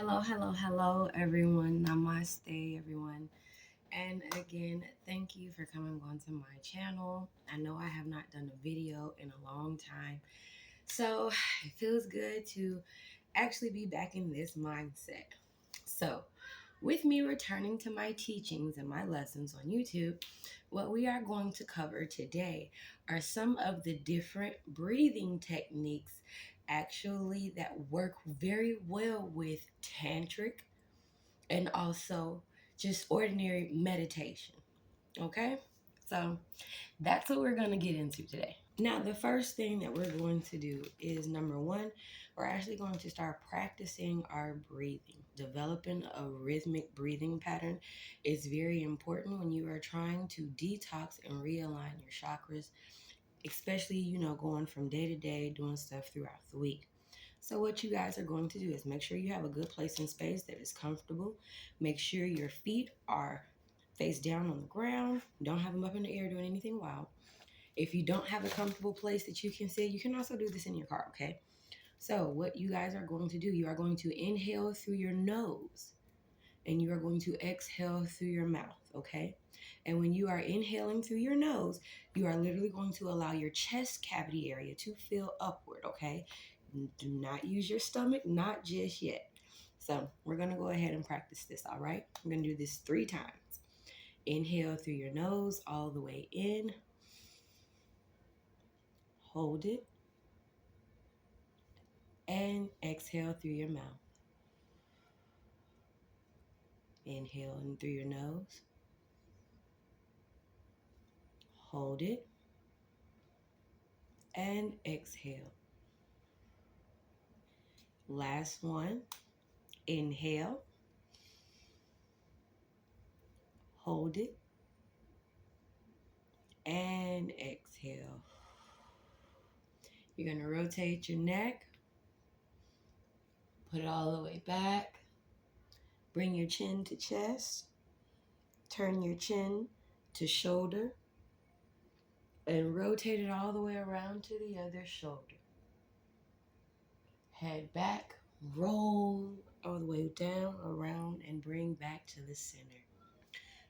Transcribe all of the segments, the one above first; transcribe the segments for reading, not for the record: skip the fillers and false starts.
Hello, everyone. Namaste, everyone. And again, thank you for coming onto my channel. I know I have not done a video in a long time, so it feels good to actually be back in this mindset. So, with me returning to my teachings and my lessons on YouTube, what we are going to cover today are some of the different breathing techniques actually that work very well with tantric and also just ordinary meditation. Okay? So that's what we're going to get into today. Now, the first thing that we're going to do is number one, we're actually going to start practicing our breathing. Developing a rhythmic breathing pattern is very important when you are trying to detox and realign your chakras, especially, going from day to day, doing stuff throughout the week. So what you guys are going to do is make sure you have a good place and space that is comfortable. Make sure your feet are face down on the ground. Don't have them up in the air doing anything wild. If you don't have a comfortable place that you can sit, you can also do this in your car, okay? So what you guys are going to do, you are going to inhale through your nose and you are going to exhale through your mouth, okay? And when you are inhaling through your nose, you are literally going to allow your chest cavity area to fill upward, okay? Do not use your stomach, not just yet. So we're going to go ahead and practice this, all right? I'm going to do this 3 times. Inhale through your nose all the way in. Hold it. And exhale through your mouth. Inhale in through your nose. Hold it. And exhale. Last one. Inhale. Hold it. And exhale. You're going to rotate your neck. Put it all the way back. Bring your chin to chest. Turn your chin to shoulder. And rotate it all the way around to the other shoulder. Head back. Roll all the way down, around, and bring back to the center.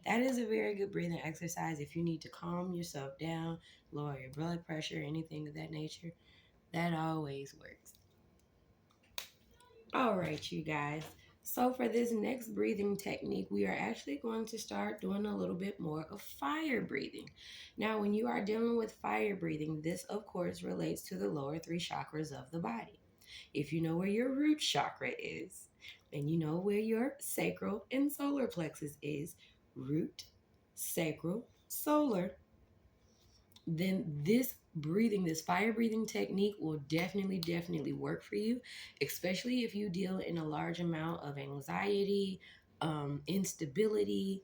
That is a very good breathing exercise if you need to calm yourself down, lower your blood pressure, anything of that nature. That always works. All right, you guys. So for this next breathing technique, we are actually going to start doing a little bit more of fire breathing. Now, when you are dealing with fire breathing, this of course relates to the lower 3 chakras of the body. If you know where your root chakra is, and you know where your sacral and solar plexus is, root, sacral, solar, then this fire breathing technique will definitely work for you, especially if you deal in a large amount of anxiety, instability,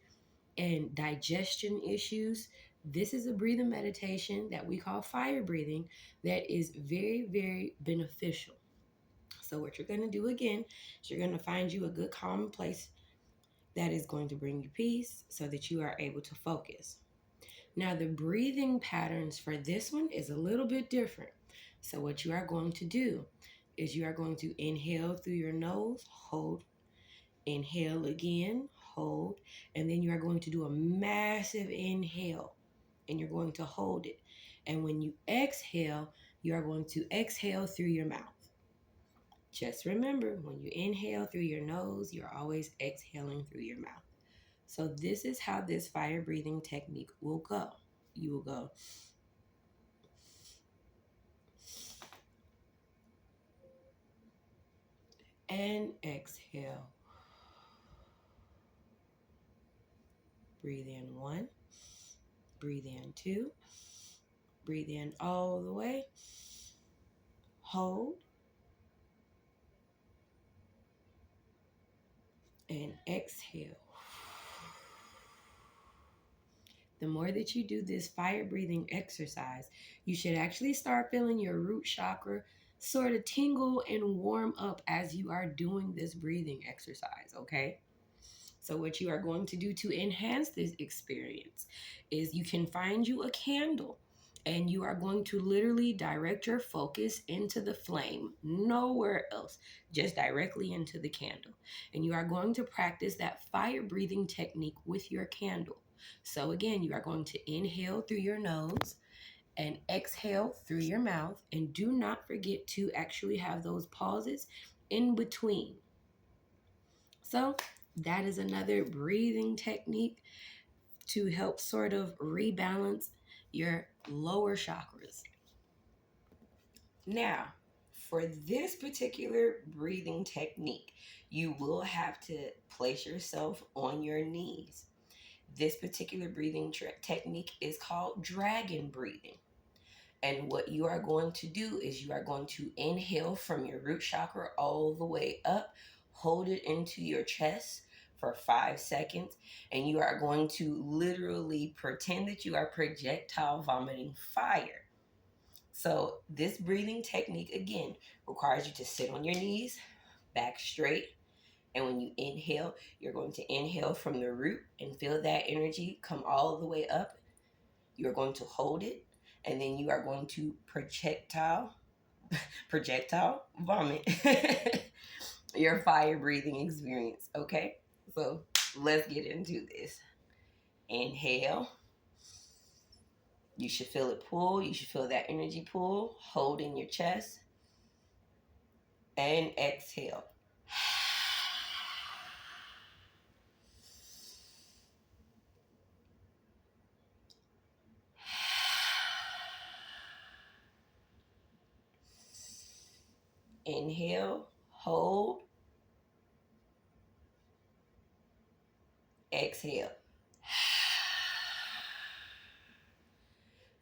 and digestion issues. This is a breathing meditation that we call fire breathing that is very beneficial. So what you're going to do again is you're going to find you a good calm place that is going to bring you peace so that you are able to focus. Now, the breathing patterns for this one is a little bit different. So what you are going to do is you are going to inhale through your nose, hold, inhale again, hold, and then you are going to do a massive inhale and you're going to hold it. And when you exhale, you are going to exhale through your mouth. Just remember, when you inhale through your nose, you're always exhaling through your mouth. So this is how this fire breathing technique will go. You will go and exhale. Breathe in 1, breathe in 2, breathe in all the way, hold, and exhale. The more that you do this fire breathing exercise, you should actually start feeling your root chakra sort of tingle and warm up as you are doing this breathing exercise, okay? So what you are going to do to enhance this experience is you can find you a candle And you are going to literally direct your focus into the flame, nowhere else, just directly into the candle. And you are going to practice that fire breathing technique with your candle. So, again, you are going to inhale through your nose and exhale through your mouth. And do not forget to actually have those pauses in between. So, that is another breathing technique to help sort of rebalance your lower chakras. Now, for this particular breathing technique, you will have to place yourself on your knees. This particular breathing technique is called dragon breathing. And what you are going to do is you are going to inhale from your root chakra all the way up, hold it into your chest for 5 seconds, and you are going to literally pretend that you are projectile vomiting fire. So this breathing technique, again, requires you to sit on your knees, back straight. And when you inhale, you're going to inhale from the root and feel that energy come all the way up. You're going to hold it, and then you are going to projectile vomit your fire breathing experience. Okay, so let's get into this. Inhale. You should feel it pull. You should feel that energy pull. Hold in your chest. And exhale. Inhale, hold, exhale.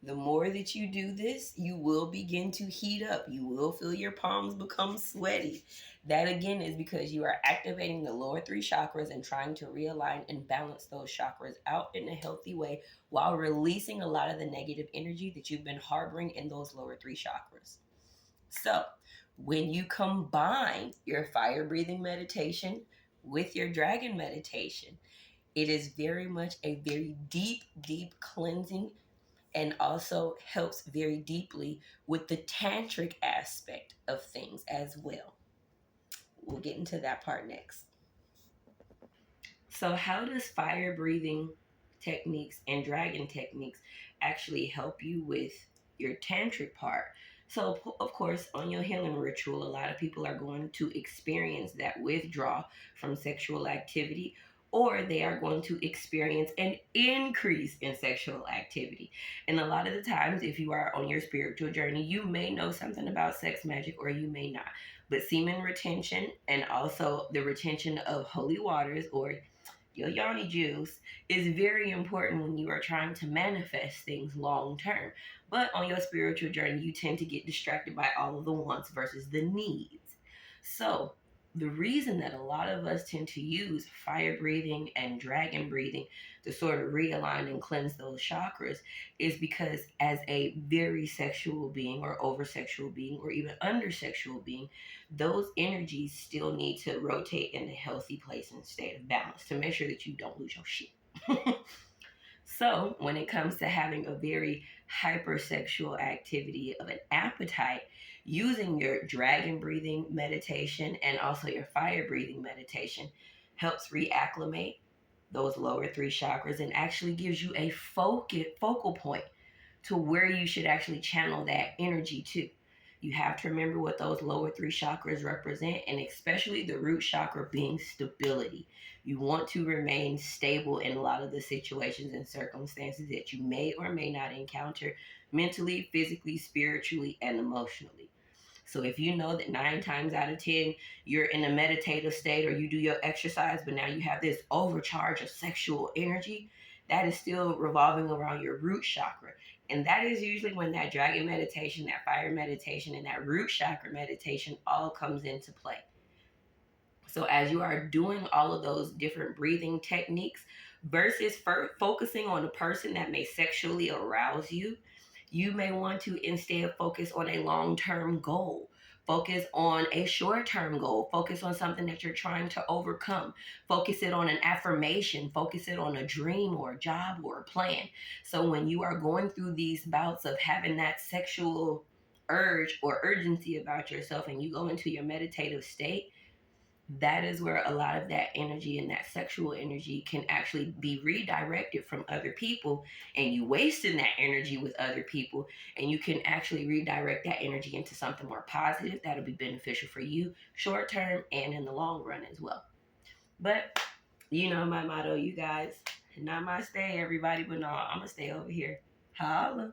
The more that you do this, you will begin to heat up. You will feel your palms become sweaty. That again is because you are activating the lower three chakras and trying to realign and balance those chakras out in a healthy way while releasing a lot of the negative energy that you've been harboring in those lower three chakras. So, when you combine your fire breathing meditation with your dragon meditation, it is very much a very deep, deep cleansing, and also helps very deeply with the tantric aspect of things as well. We'll get into that part next. So, how does fire breathing techniques and dragon techniques actually help you with your tantric part? So, of course, on your healing ritual, a lot of people are going to experience that withdrawal from sexual activity, or they are going to experience an increase in sexual activity. And a lot of the times, if you are on your spiritual journey, you may know something about sex magic or you may not. But semen retention and also the retention of holy waters or your yoni juice is very important when you are trying to manifest things long term. But on your spiritual journey, you tend to get distracted by all of the wants versus the needs. So, the reason that a lot of us tend to use fire breathing and dragon breathing to sort of realign and cleanse those chakras is because, as a very sexual being, or over sexual being, or even under sexual being, those energies still need to rotate in a healthy place and state of balance to make sure that you don't lose your shit. So, when it comes to having a very hypersexual activity of an appetite, using your dragon breathing meditation and also your fire breathing meditation helps reacclimate those lower three chakras and actually gives you a focal point to where you should actually channel that energy to. You have to remember what those lower three chakras represent, and especially the root chakra being stability. You want to remain stable in a lot of the situations and circumstances that you may or may not encounter mentally, physically, spiritually, and emotionally. So if you know that 9 times out of 10, you're in a meditative state or you do your exercise, but now you have this overcharge of sexual energy, that is still revolving around your root chakra. And that is usually when that dragon meditation, that fire meditation, and that root chakra meditation all comes into play. So as you are doing all of those different breathing techniques versus focusing on a person that may sexually arouse you, you may want to instead focus on a long-term goal. Focus on a short-term goal. Focus on something that you're trying to overcome. Focus it on an affirmation. Focus it on a dream or a job or a plan. So when you are going through these bouts of having that sexual urge or urgency about yourself and you go into your meditative state, that is where a lot of that energy and that sexual energy can actually be redirected from other people, and you wasting that energy with other people, and you can actually redirect that energy into something more positive that'll be beneficial for you short term and in the long run as well. But you know my motto, you guys. Not my stay, everybody, but no, I'm gonna stay over here. Holla.